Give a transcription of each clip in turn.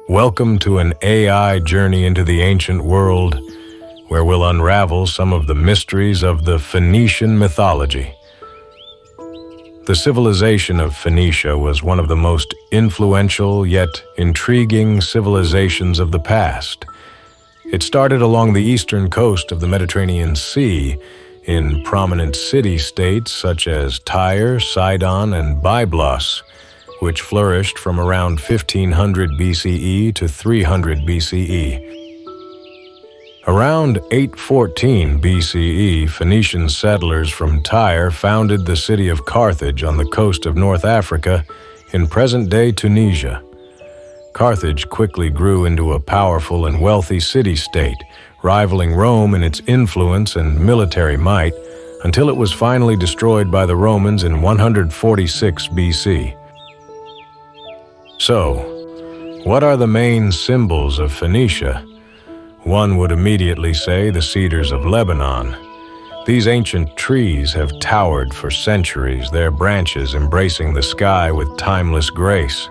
Welcome to an AI journey into the ancient world, where we'll unravel some of the mysteries of the Phoenician mythology. The civilization of Phoenicia was one of the most influential yet intriguing civilizations of the past. It started along the eastern coast of the Mediterranean Sea, in prominent city-states such as Tyre, Sidon, and Byblos, which flourished from around 1500 BCE to 300 BCE. Around 814 BCE, Phoenician settlers from Tyre founded the city of Carthage on the coast of North Africa in present-day Tunisia. Carthage quickly grew into a powerful and wealthy city-state, rivaling Rome in its influence and military might, until it was finally destroyed by the Romans in 146 BC. So, what are the main symbols of Phoenicia? One would immediately say the cedars of Lebanon. These ancient trees have towered for centuries, their branches embracing the sky with timeless grace.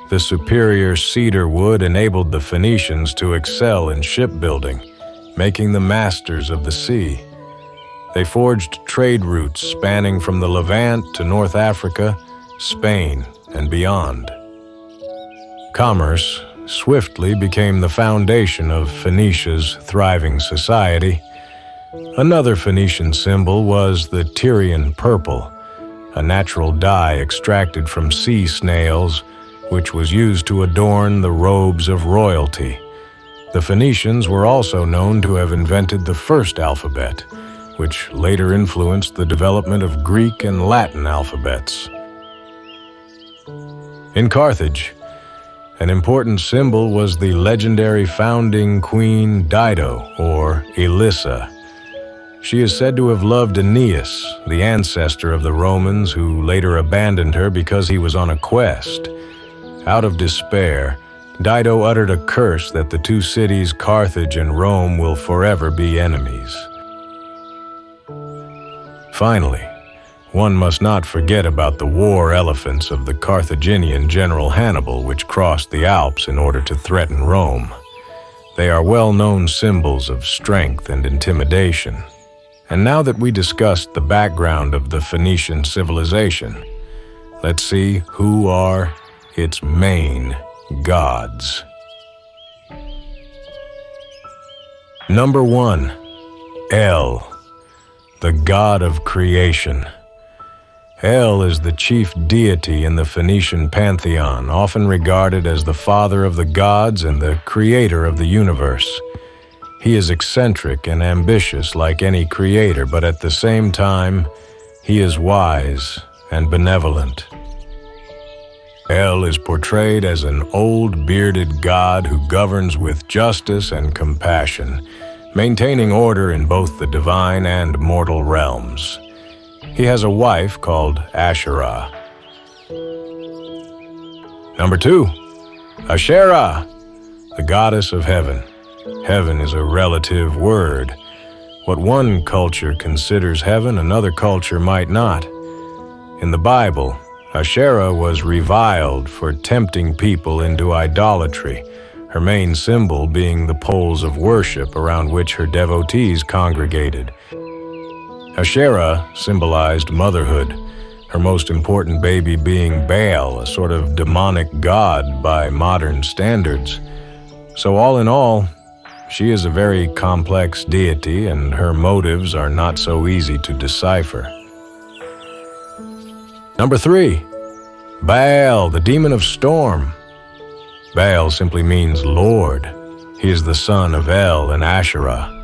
The superior cedar wood enabled the Phoenicians to excel in shipbuilding, making them masters of the sea. They forged trade routes spanning from the Levant to North Africa, Spain, and beyond. Commerce swiftly became the foundation of Phoenicia's thriving society. Another Phoenician symbol was the Tyrian purple, a natural dye extracted from sea snails, which was used to adorn the robes of royalty. The Phoenicians were also known to have invented the first alphabet, which later influenced the development of Greek and Latin alphabets. In Carthage, an important symbol was the legendary founding queen Dido, or Elissa. She is said to have loved Aeneas, the ancestor of the Romans who later abandoned her because he was on a quest. Out of despair, Dido uttered a curse that the two cities, Carthage and Rome, will forever be enemies. Finally, one must not forget about the war elephants of the Carthaginian general Hannibal, which crossed the Alps in order to threaten Rome. They are well-known symbols of strength and intimidation. And now that we discussed the background of the Phoenician civilization, let's see who are its main gods. Number 1. El, the god of creation. El is the chief deity in the Phoenician pantheon, often regarded as the father of the gods and the creator of the universe. He is eccentric and ambitious like any creator, but at the same time, he is wise and benevolent. El is portrayed as an old bearded god who governs with justice and compassion, maintaining order in both the divine and mortal realms. He has a wife called Asherah. Number 2. Asherah, the goddess of heaven. Heaven is a relative word. What one culture considers heaven, another culture might not. In the Bible, Asherah was reviled for tempting people into idolatry, her main symbol being the poles of worship around which her devotees congregated. Asherah symbolized motherhood, her most important baby being Baal, a sort of demonic god by modern standards. So all in all, she is a very complex deity, and her motives are not so easy to decipher. Number 3. Baal, the demon of storm. Baal simply means Lord. He is the son of El and Asherah.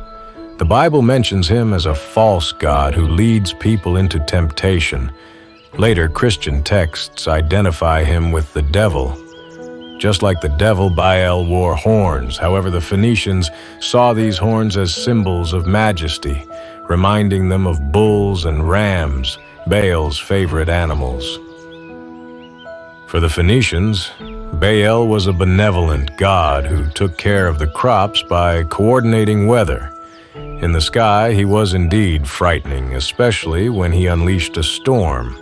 The Bible mentions him as a false god who leads people into temptation. Later Christian texts identify him with the devil. Just like the devil, Baal wore horns. However, the Phoenicians saw these horns as symbols of majesty, reminding them of bulls and rams, Baal's favorite animals. For the Phoenicians, Baal was a benevolent god who took care of the crops by coordinating weather. In the sky, he was indeed frightening, especially when he unleashed a storm.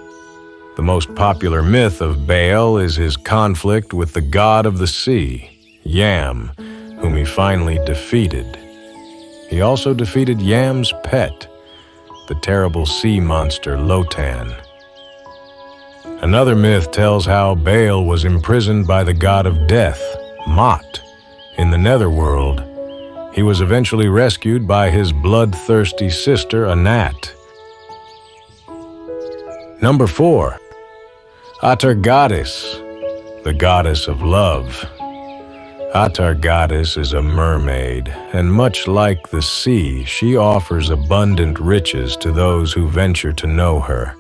The most popular myth of Baal is his conflict with the god of the sea. Yam, whom he finally defeated. He also defeated Yam's pet, the terrible sea monster Lotan. Another myth tells how Baal was imprisoned by the god of death, Mot, in the netherworld. He was eventually rescued by his bloodthirsty sister Anat. Number 4. Atargatis, the goddess of love. Atargatis is a mermaid, and much like the sea, she offers abundant riches to those who venture to know her.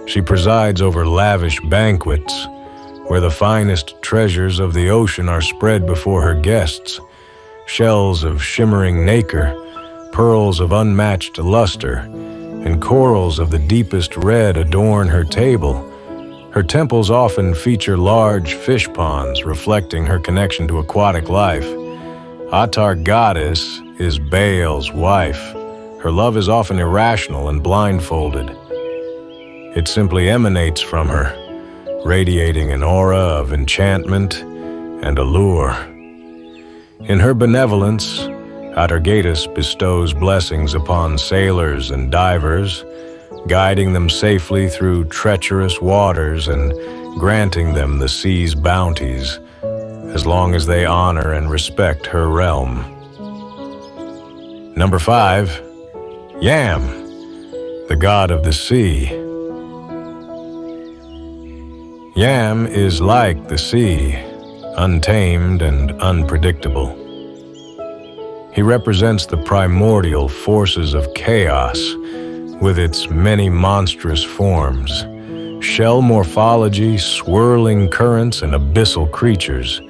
She presides over lavish banquets, where the finest treasures of the ocean are spread before her guests. Shells of shimmering nacre, pearls of unmatched luster, and corals of the deepest red adorn her table. Her temples often feature large fish ponds reflecting her connection to aquatic life. Atargatis is Baal's wife. Her love is often irrational and blindfolded. It simply emanates from her, radiating an aura of enchantment and allure. In her benevolence, Atargatis bestows blessings upon sailors and divers, guiding them safely through treacherous waters and granting them the sea's bounties, as long as they honor and respect her realm. Number 5. Yam, the god of the sea. Yam is like the sea, untamed and unpredictable. He represents the primordial forces of chaos, with its many monstrous forms, shell morphology, swirling currents, and abyssal creatures.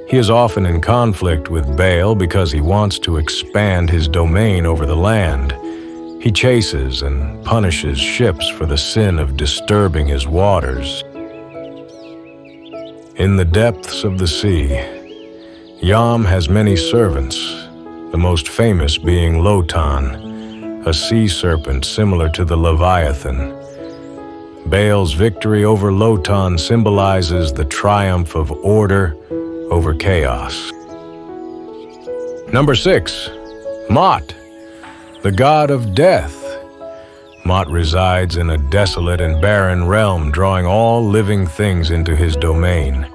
He is often in conflict with Baal because he wants to expand his domain over the land. He chases and punishes ships for the sin of disturbing his waters. In the depths of the sea, Yam has many servants, the most famous being Lotan, a sea serpent similar to the Leviathan. Baal's victory over Lotan symbolizes the triumph of order over chaos. Number 6. Mot, the god of death. Mot resides in a desolate and barren realm, drawing all living things into his domain.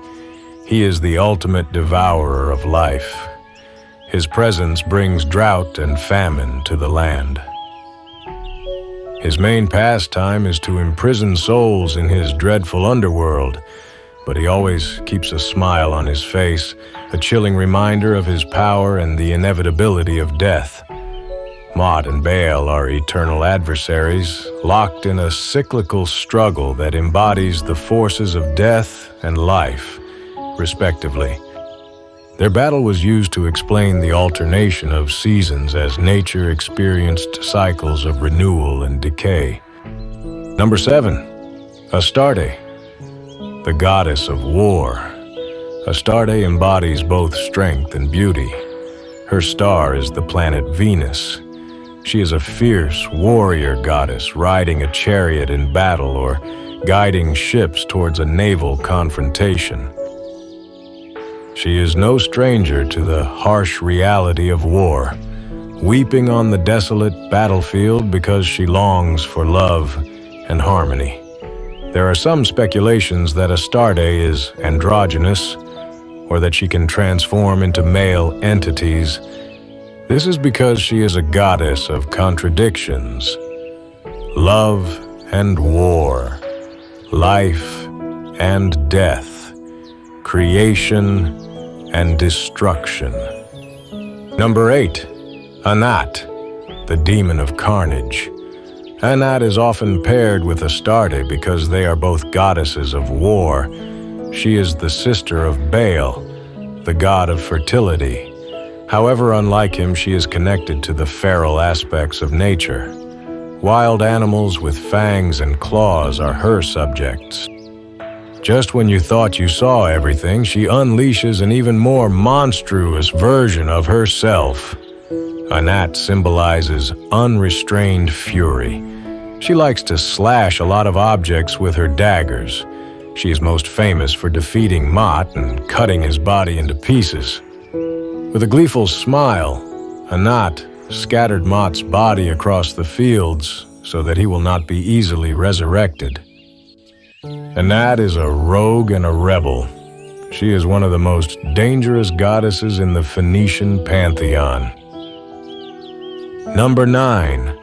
He is the ultimate devourer of life. His presence brings drought and famine to the land. His main pastime is to imprison souls in his dreadful underworld, but he always keeps a smile on his face, a chilling reminder of his power and the inevitability of death. Mot and Baal are eternal adversaries, locked in a cyclical struggle that embodies the forces of death and life, respectively. Their battle was used to explain the alternation of seasons as nature experienced cycles of renewal and decay. Number 7. Astarte, the goddess of war. Astarte embodies both strength and beauty. Her star is the planet Venus. She is a fierce warrior goddess riding a chariot in battle or guiding ships towards a naval confrontation. She is no stranger to the harsh reality of war, weeping on the desolate battlefield because she longs for love and harmony. There are some speculations that Astarte is androgynous, or that she can transform into male entities. This is because she is a goddess of contradictions, love and war, life and death, creation and destruction. Number 8. Anat, the demon of carnage. Anat is often paired with Astarte because they are both goddesses of war. She is the sister of Baal, the god of fertility. However, unlike him, she is connected to the feral aspects of nature. Wild animals with fangs and claws are her subjects. Just when you thought you saw everything, she unleashes an even more monstrous version of herself. Anat symbolizes unrestrained fury. She likes to slash a lot of objects with her daggers. She is most famous for defeating Mot and cutting his body into pieces. With a gleeful smile, Anat scattered Mot's body across the fields so that he will not be easily resurrected. Anat is a rogue and a rebel. She is one of the most dangerous goddesses in the Phoenician pantheon. Number 9.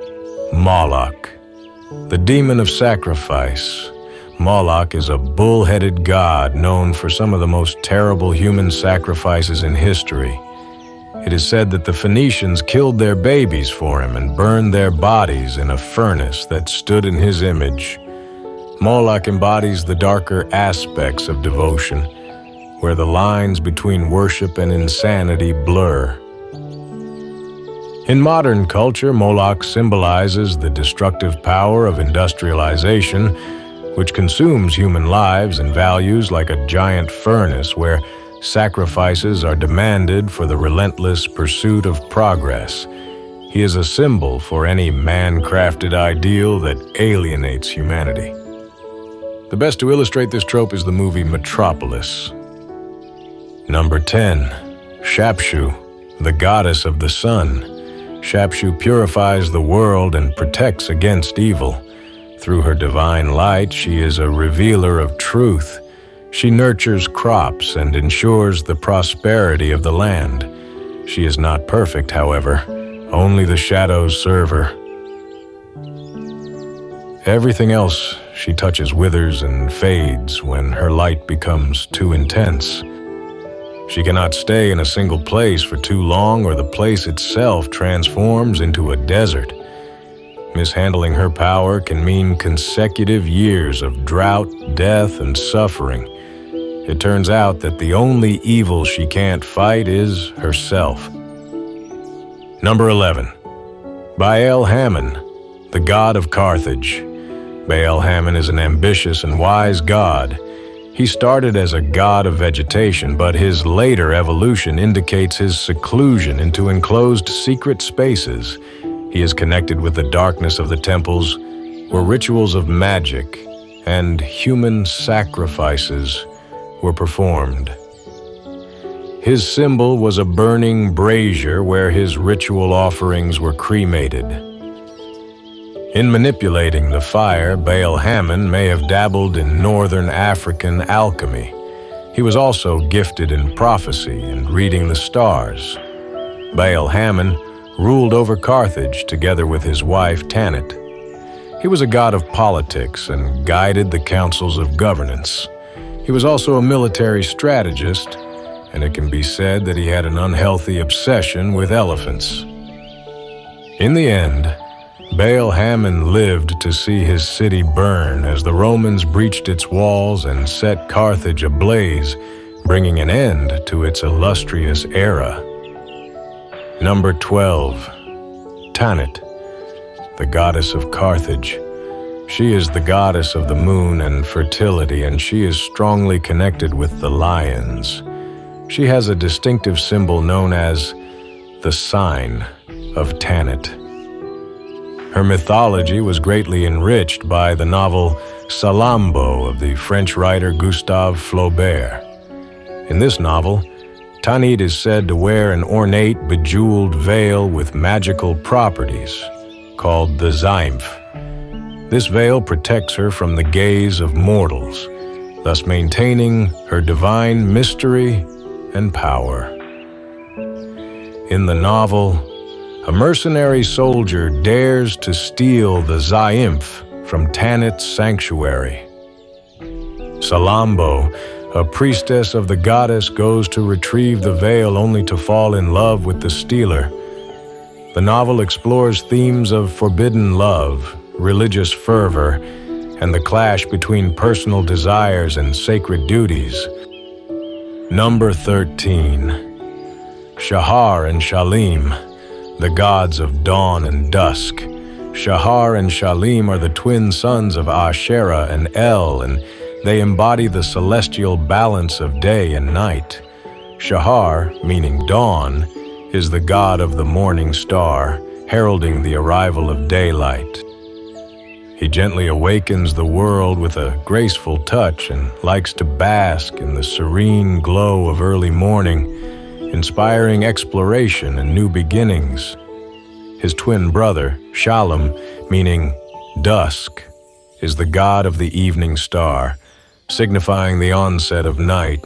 Moloch, the demon of sacrifice. Moloch is a bull-headed god known for some of the most terrible human sacrifices in history. It is said that the Phoenicians killed their babies for him and burned their bodies in a furnace that stood in his image. Moloch embodies the darker aspects of devotion, where the lines between worship and insanity blur. In modern culture, Moloch symbolizes the destructive power of industrialization, which consumes human lives and values like a giant furnace where sacrifices are demanded for the relentless pursuit of progress. He is a symbol for any man-crafted ideal that alienates humanity. The best to illustrate this trope is the movie Metropolis. Number 10. Shapshu, the goddess of the sun. Shapshu purifies the world and protects against evil. Through her divine light, she is a revealer of truth. She nurtures crops and ensures the prosperity of the land. She is not perfect, however. Only the shadows serve her. Everything else she touches withers and fades when her light becomes too intense. She cannot stay in a single place for too long, or the place itself transforms into a desert. Mishandling her power can mean consecutive years of drought, death, and suffering. It turns out that the only evil she can't fight is herself. Number 11. Baal-Hamon, the god of Carthage. Baal-Hamon is an ambitious and wise god. He started as a god of vegetation, but his later evolution indicates his seclusion into enclosed secret spaces. He is connected with the darkness of the temples, where rituals of magic and human sacrifices were performed. His symbol was a burning brazier where his ritual offerings were cremated. In manipulating the fire, Baal-Hamon may have dabbled in northern African alchemy. He was also gifted in prophecy and reading the stars. Baal-Hamon ruled over Carthage together with his wife Tanit. He was a god of politics and guided the councils of governance. He was also a military strategist, and it can be said that he had an unhealthy obsession with elephants. In the end, Baal-Hamon lived to see his city burn as the Romans breached its walls and set Carthage ablaze, bringing an end to its illustrious era. Number 12. Tanit, the goddess of Carthage. She is the goddess of the moon and fertility, and she is strongly connected with the lions. She has a distinctive symbol known as the sign of Tanit. Her mythology was greatly enriched by the novel Salammbô of the French writer Gustave Flaubert. In this novel, Tanit is said to wear an ornate, bejeweled veil with magical properties, called the Zymph. This veil protects her from the gaze of mortals, thus maintaining her divine mystery and power. In the novel, a mercenary soldier dares to steal the Zymph from Tanit's sanctuary. Salammbô, a priestess of the goddess, goes to retrieve the veil only to fall in love with the stealer. The novel explores themes of forbidden love, religious fervor, and the clash between personal desires and sacred duties. Number 13. Shahar and Shalim, the gods of dawn and dusk. Shahar and Shalim are the twin sons of Asherah and El, and they embody the celestial balance of day and night. Shahar, meaning dawn, is the god of the morning star, heralding the arrival of daylight. He gently awakens the world with a graceful touch and likes to bask in the serene glow of early morning, inspiring exploration and new beginnings. His twin brother, Shalom, meaning dusk, is the god of the evening star, signifying the onset of night.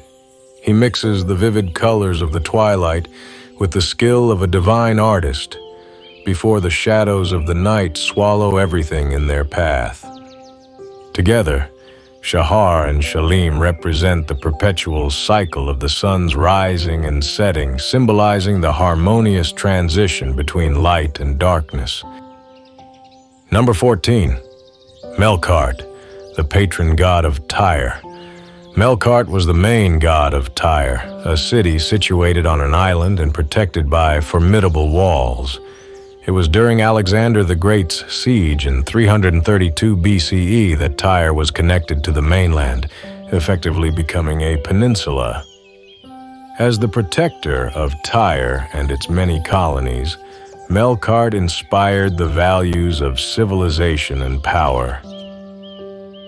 He mixes the vivid colors of the twilight with the skill of a divine artist, before the shadows of the night swallow everything in their path. Together, Shahar and Shalim represent the perpetual cycle of the sun's rising and setting, symbolizing the harmonious transition between light and darkness. Number 14. Melkart, the patron god of Tyre. Melkart was the main god of Tyre, a city situated on an island and protected by formidable walls. It was during Alexander the Great's siege in 332 BCE that Tyre was connected to the mainland, effectively becoming a peninsula. As the protector of Tyre and its many colonies, Melkart inspired the values of civilization and power.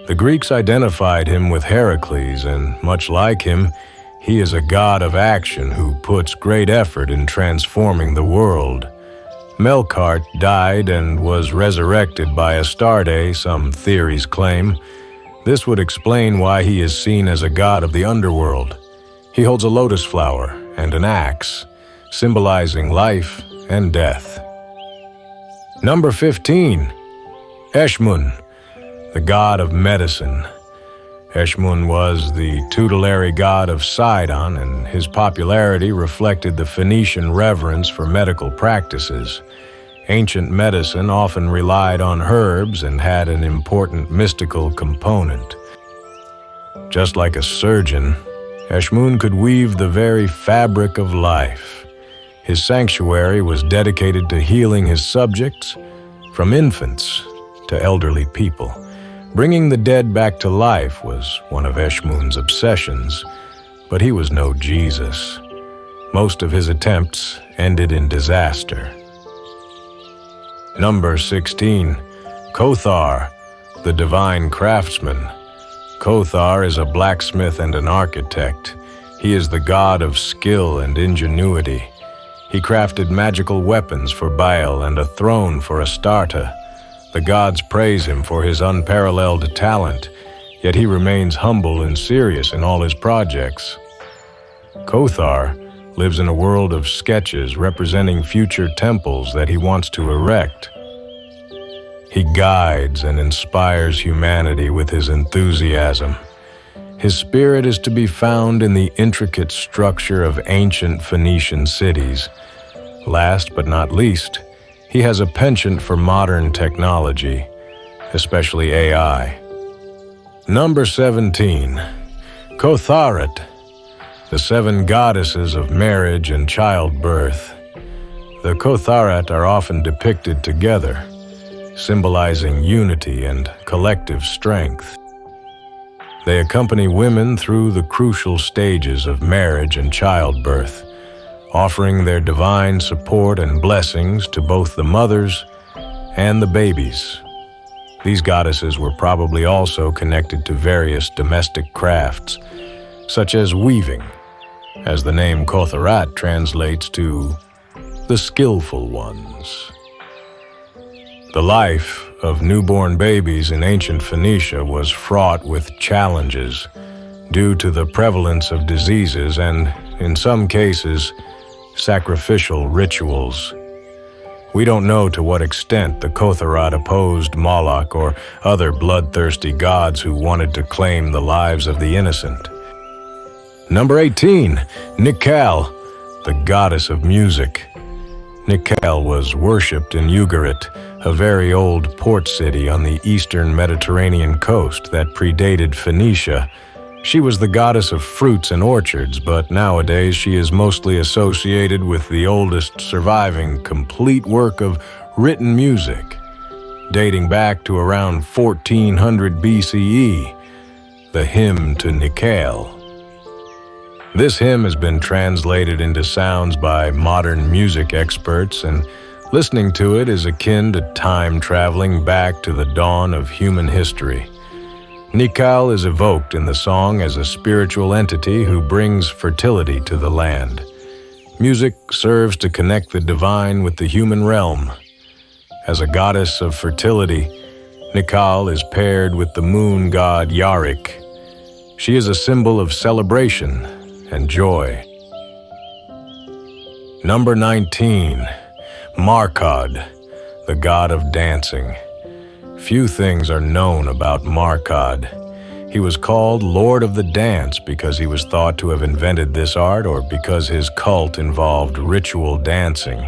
The Greeks identified him with Heracles, and much like him, he is a god of action who puts great effort in transforming the world. Melkart died and was resurrected by Astarte, some theories claim. This would explain why he is seen as a god of the underworld. He holds a lotus flower and an axe, symbolizing life and death. Number 15. Eshmun, the god of medicine. Eshmun was the tutelary god of Sidon, and his popularity reflected the Phoenician reverence for medical practices. Ancient medicine often relied on herbs and had an important mystical component. Just like a surgeon, Eshmun could weave the very fabric of life. His sanctuary was dedicated to healing his subjects, from infants to elderly people. Bringing the dead back to life was one of Eshmun's obsessions, but he was no Jesus. Most of his attempts ended in disaster. Number 16. Kothar, the divine craftsman. Kothar is a blacksmith and an architect. He is the god of skill and ingenuity. He crafted magical weapons for Baal and a throne for Astarte. The gods praise him for his unparalleled talent, yet he remains humble and serious in all his projects. Kothar lives in a world of sketches representing future temples that he wants to erect. He guides and inspires humanity with his enthusiasm. His spirit is to be found in the intricate structure of ancient Phoenician cities. Last but not least, he has a penchant for modern technology, especially AI. Number 17. Kotharet, the 7 goddesses of marriage and childbirth. The Kotharet are often depicted together, symbolizing unity and collective strength. They accompany women through the crucial stages of marriage and childbirth, offering their divine support and blessings to both the mothers and the babies. These goddesses were probably also connected to various domestic crafts, such as weaving, as the name Kotharat translates to the skillful ones. The life of newborn babies in ancient Phoenicia was fraught with challenges due to the prevalence of diseases and, in some cases, sacrificial rituals. We don't know to what extent the Kotharat opposed Moloch or other bloodthirsty gods who wanted to claim the lives of the innocent. Number 18. Nikal, the goddess of music. Nikal was worshipped in Ugarit, a very old port city on the eastern Mediterranean coast that predated Phoenicia. She was the goddess of fruits and orchards, but nowadays she is mostly associated with the oldest surviving complete work of written music, dating back to around 1400 BCE, the Hymn to Nikal. This hymn has been translated into sounds by modern music experts and Listening to it is akin to time traveling back to the dawn of human history. Nikal is evoked in the song as a spiritual entity who brings fertility to the land. Music serves to connect the divine with the human realm. As a goddess of fertility, Nikal is paired with the moon god Yarrik. She is a symbol of celebration and joy. Number 19. Markad, the god of dancing. Few things are known about Markad. He was called Lord of the Dance because he was thought to have invented this art or because his cult involved ritual dancing.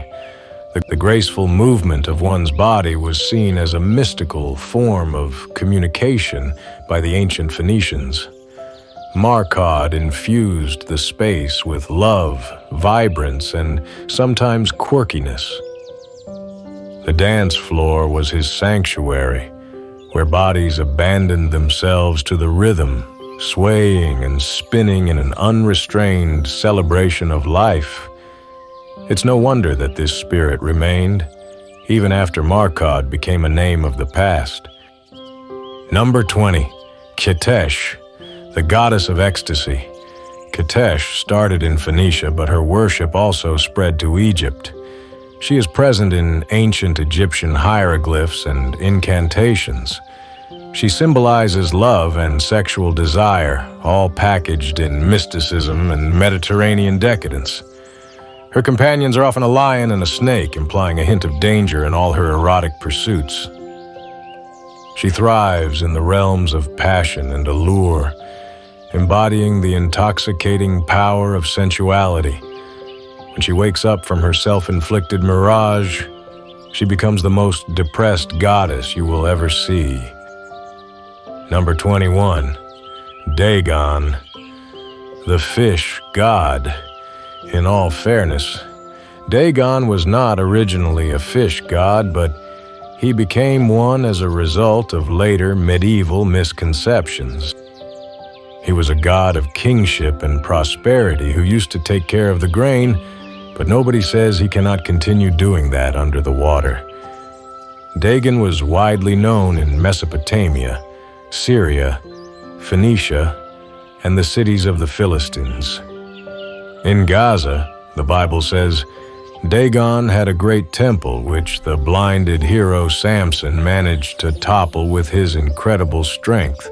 The graceful movement of one's body was seen as a mystical form of communication by the ancient Phoenicians. Markad infused the space with love, vibrance, and sometimes quirkiness. The dance floor was his sanctuary, where bodies abandoned themselves to the rhythm, swaying and spinning in an unrestrained celebration of life. It's no wonder that this spirit remained, even after Markad became a name of the past. Number 20. Ketesh, the goddess of ecstasy. Ketesh started in Phoenicia, but her worship also spread to Egypt. She is present in ancient Egyptian hieroglyphs and incantations. She symbolizes love and sexual desire, all packaged in mysticism and Mediterranean decadence. Her companions are often a lion and a snake, implying a hint of danger in all her erotic pursuits. She thrives in the realms of passion and allure, embodying the intoxicating power of sensuality. When she wakes up from her self-inflicted mirage, she becomes the most depressed goddess you will ever see. Number 21. Dagon, the fish god. In all fairness, Dagon was not originally a fish god, but he became one as a result of later medieval misconceptions. He was a god of kingship and prosperity who used to take care of the grain, but nobody says he cannot continue doing that under the water. Dagon was widely known in Mesopotamia, Syria, Phoenicia, and the cities of the Philistines. In Gaza, the Bible says, Dagon had a great temple which the blinded hero Samson managed to topple with his incredible strength,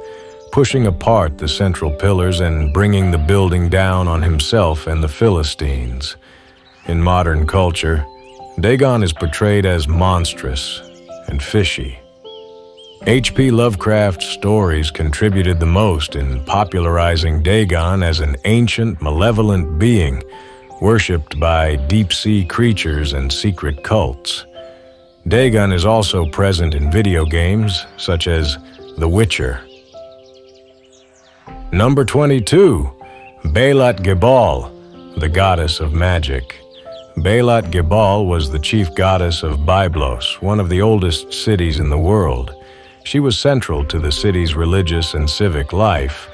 pushing apart the central pillars and bringing the building down on himself and the Philistines. In modern culture, Dagon is portrayed as monstrous and fishy. H.P. Lovecraft's stories contributed the most in popularizing Dagon as an ancient, malevolent being, worshipped by deep-sea creatures and secret cults. Dagon is also present in video games, such as The Witcher. Number 22. Beilat Gebal, the goddess of magic. Beilat Gebal was the chief goddess of Byblos, one of the oldest cities in the world. She was central to the city's religious and civic life,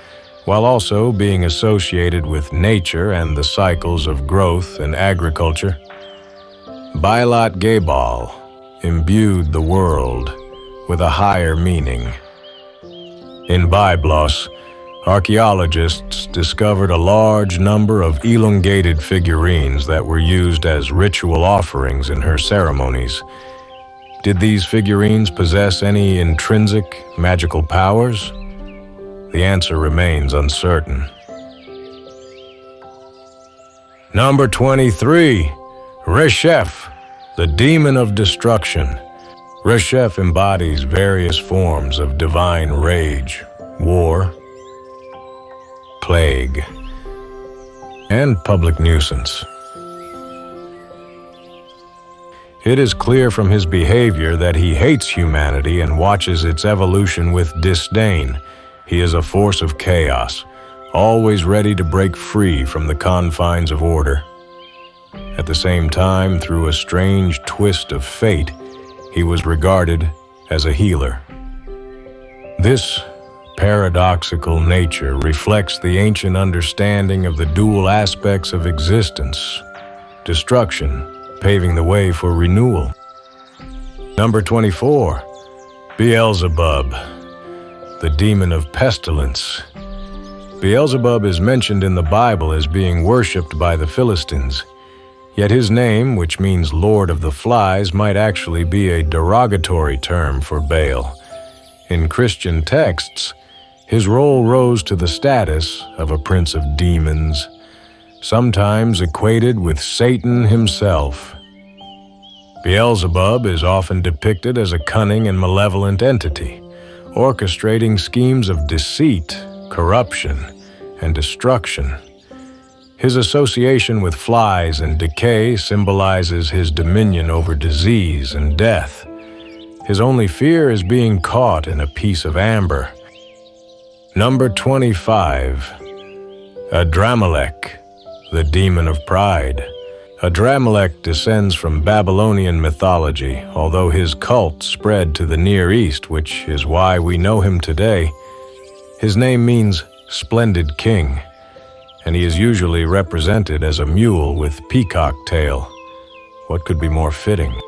while also being associated with nature and the cycles of growth and agriculture. Beilat Gebal imbued the world with a higher meaning. In Byblos, archaeologists discovered a large number of elongated figurines that were used as ritual offerings in her ceremonies. Did these figurines possess any intrinsic magical powers? The answer remains uncertain. Number 23. Reshef, the demon of destruction. Reshef embodies various forms of divine rage, war, plague, and public nuisance. It is clear from his behavior that he hates humanity and watches its evolution with disdain. He is a force of chaos, always ready to break free from the confines of order. At the same time, through a strange twist of fate, he was regarded as a healer. This paradoxical nature reflects the ancient understanding of the dual aspects of existence, destruction paving the way for renewal. Number 24, Beelzebub, the demon of pestilence. Beelzebub is mentioned in the Bible as being worshipped by the Philistines. Yet his name, which means Lord of the Flies, might actually be a derogatory term for Baal. In Christian texts, his role rose to the status of a prince of demons, sometimes equated with Satan himself. Beelzebub is often depicted as a cunning and malevolent entity, orchestrating schemes of deceit, corruption, and destruction. His association with flies and decay symbolizes his dominion over disease and death. His only fear is being caught in a piece of amber. Number 25, Adramelech, the demon of pride. Adramelech descends from Babylonian mythology, although his cult spread to the Near East, which is why we know him today. His name means splendid king, and he is usually represented as a mule with peacock tail. What could be more fitting?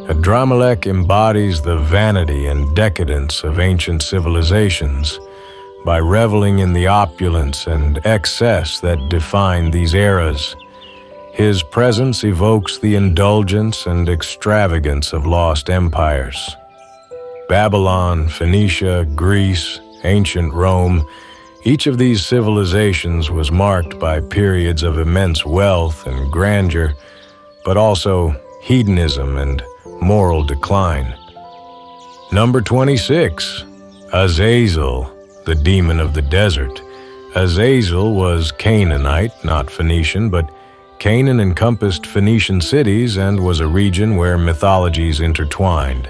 Adramelech embodies the vanity and decadence of ancient civilizations by reveling in the opulence and excess that define these eras. His presence evokes the indulgence and extravagance of lost empires. Babylon, Phoenicia, Greece, ancient Rome, each of these civilizations was marked by periods of immense wealth and grandeur, but also hedonism and moral decline. Number 26, Azazel, the demon of the desert. Azazel was Canaanite, not Phoenician, but Canaan encompassed Phoenician cities and was a region where mythologies intertwined.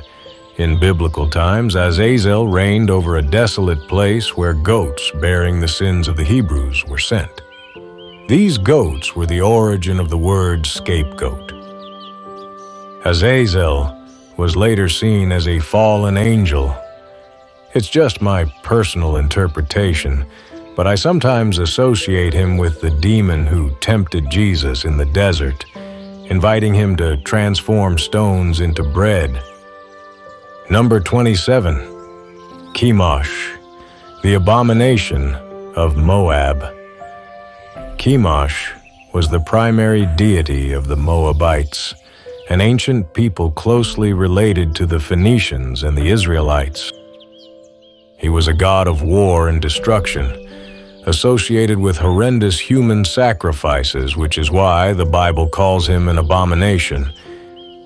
In biblical times, Azazel reigned over a desolate place where goats bearing the sins of the Hebrews were sent. These goats were the origin of the word scapegoat. Azazel was later seen as a fallen angel. It's just my personal interpretation, but I sometimes associate him with the demon who tempted Jesus in the desert, inviting him to transform stones into bread. Number 27, Chemosh, the abomination of Moab. Chemosh was the primary deity of the Moabites, an ancient people closely related to the Phoenicians and the Israelites. He was a god of war and destruction, associated with horrendous human sacrifices, which is why the Bible calls him an abomination.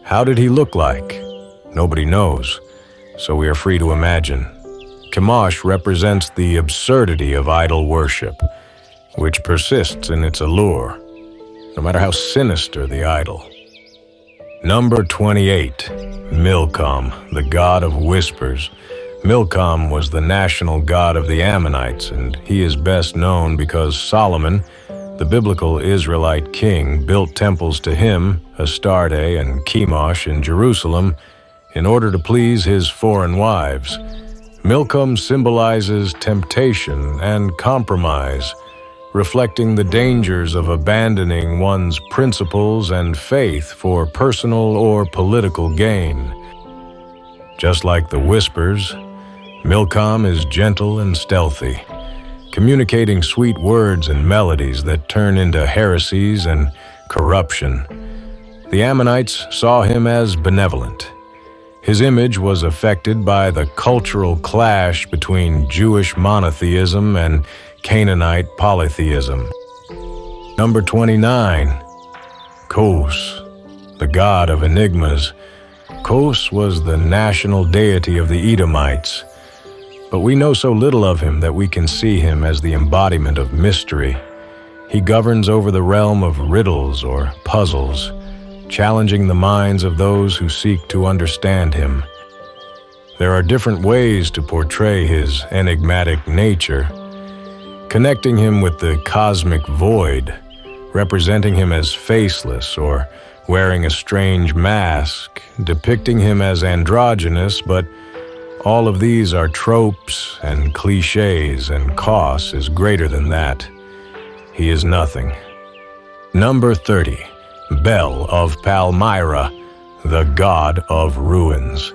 How did he look like? Nobody knows, so we are free to imagine. Chemosh represents the absurdity of idol worship, which persists in its allure, no matter how sinister the idol. Number 28, Milcom, the god of whispers. Milcom was the national god of the Ammonites, and he is best known because Solomon, the biblical Israelite king, built temples to him, Astarte and Chemosh in Jerusalem, in order to please his foreign wives. Milcom symbolizes temptation and compromise, reflecting the dangers of abandoning one's principles and faith for personal or political gain. Just like the whispers, Milcom is gentle and stealthy, communicating sweet words and melodies that turn into heresies and corruption. The Ammonites saw him as benevolent. His image was affected by the cultural clash between Jewish monotheism and Canaanite polytheism. Number 29, Kos, the god of enigmas. Kos was the national deity of the Edomites, but we know so little of him that we can see him as the embodiment of mystery. He governs over the realm of riddles or puzzles, challenging the minds of those who seek to understand him. There are different ways to portray his enigmatic nature, connecting him with the cosmic void, representing him as faceless or wearing a strange mask, depicting him as androgynous, but all of these are tropes and cliches, and Kos is greater than that. He is nothing. Number 30, Bel of Palmyra, the god of ruins.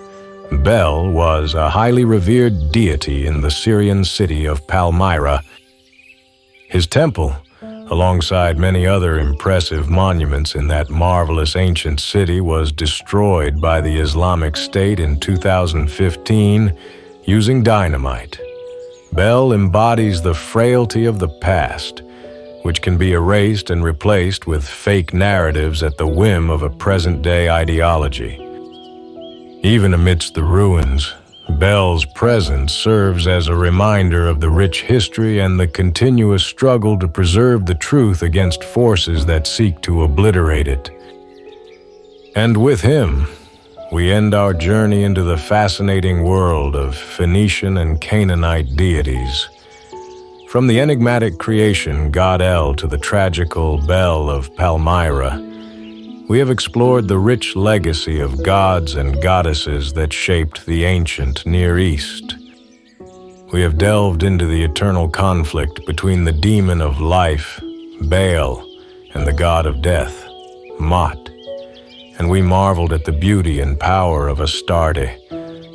Bel was a highly revered deity in the Syrian city of Palmyra. His temple, alongside many other impressive monuments in that marvelous ancient city, was destroyed by the Islamic State in 2015 using dynamite. Bel embodies the frailty of the past, which can be erased and replaced with fake narratives at the whim of a present-day ideology. Even amidst the ruins, Bel's presence serves as a reminder of the rich history and the continuous struggle to preserve the truth against forces that seek to obliterate it. And with him, we end our journey into the fascinating world of Phoenician and Canaanite deities. From the enigmatic creation God El to the tragical Bel of Palmyra, we have explored the rich legacy of gods and goddesses that shaped the ancient Near East. We have delved into the eternal conflict between the demon of life, Baal, and the god of death, Mot. And we marveled at the beauty and power of Astarte,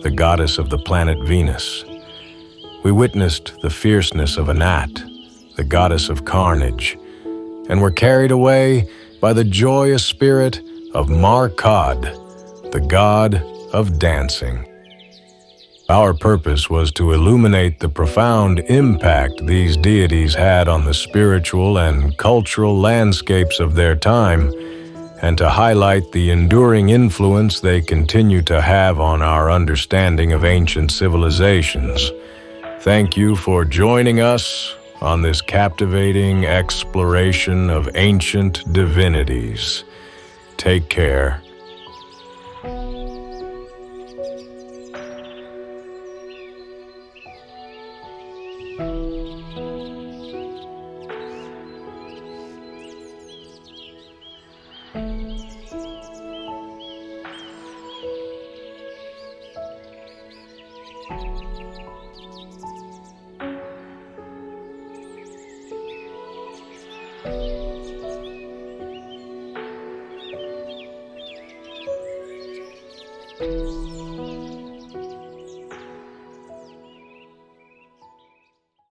the goddess of the planet Venus. We witnessed the fierceness of Anat, the goddess of carnage, and were carried away by the joyous spirit of Markad, the god of dancing. Our purpose was to illuminate the profound impact these deities had on the spiritual and cultural landscapes of their time, and to highlight the enduring influence they continue to have on our understanding of ancient civilizations. Thank you for joining us on this captivating exploration of ancient divinities. Take care.